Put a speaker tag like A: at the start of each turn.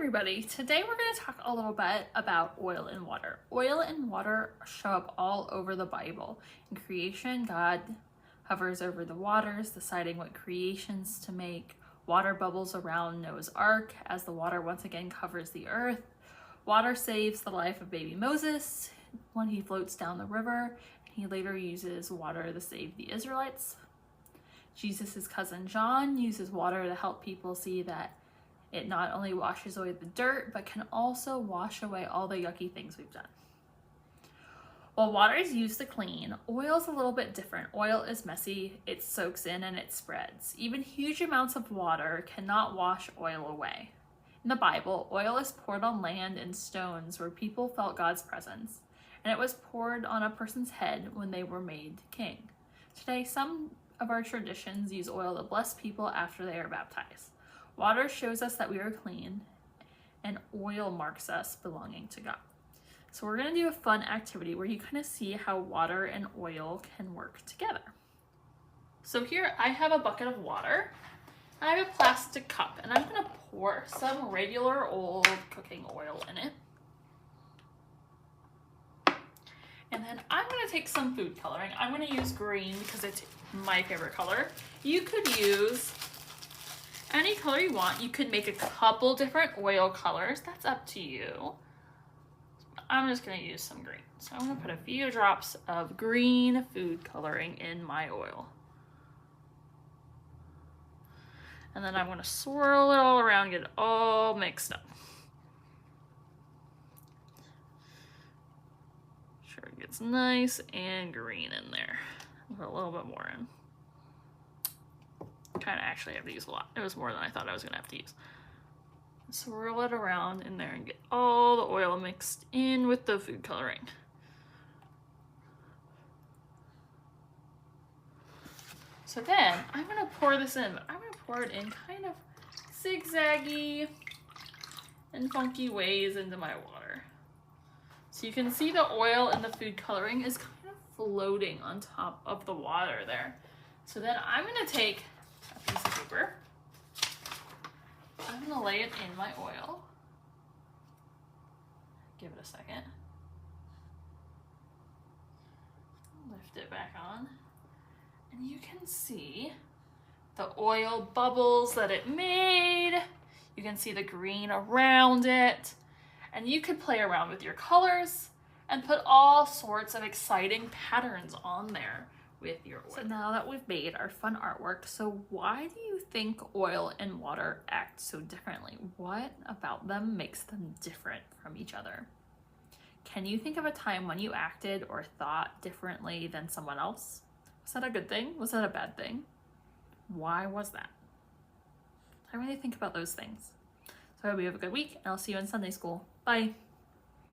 A: everybody. Today we're going to talk a little bit about oil and water. Oil and water show up all over the Bible. In creation, God hovers over the waters, deciding what creations to make. Water bubbles around Noah's Ark as the water once again covers the earth. Water saves the life of baby Moses when he floats down the river. He later uses water to save the Israelites. Jesus' cousin John uses water to help people see that it not only washes away the dirt, but can also wash away all the yucky things we've done. While water is used to clean, oil is a little bit different. Oil is messy, it soaks in and it spreads. Even huge amounts of water cannot wash oil away. In the Bible, oil is poured on land and stones where people felt God's presence, and it was poured on a person's head when they were made king. Today, some of our traditions use oil to bless people after they are baptized. Water shows us that we are clean, and oil marks us belonging to God. So we're going to do a fun activity where you kind of see how water and oil can work together. So here I have a bucket of water. I have a plastic cup, and I'm going to pour some regular old cooking oil in it. And then I'm going to take some food coloring. I'm going to use green because it's my favorite color. You could use any color you want. You could make a couple different oil colors. That's up to you. I'm just going to use some green. So I'm going to put a few drops of green food coloring in my oil. And then I'm going to swirl it all around, get it all mixed up. Sure it gets nice and green in there. Put a little bit more in. Kind of actually have to use a lot. It was more than I thought I was going to have to use. Swirl it around in there and get all the oil mixed in with the food coloring. So then I'm going to pour this in, but I'm going to pour it in kind of zigzaggy and funky ways into my water. So you can see the oil and the food coloring is kind of floating on top of the water there. So then I'm going to take a piece of paper. I'm going to lay it in my oil. Give it a second. Lift it back on. And you can see the oil bubbles that it made. You can see the green around it. And you could play around with your colors and put all sorts of exciting patterns on there with your oil. So now that we've made our fun artwork, so why do you think oil and water act so differently? What about them makes them different from each other? Can you think of a time when you acted or thought differently than someone else? Was that a good thing? Was that a bad thing? Why was that? I really think about those things. So I hope you have a good week, and I'll see you in Sunday school. Bye.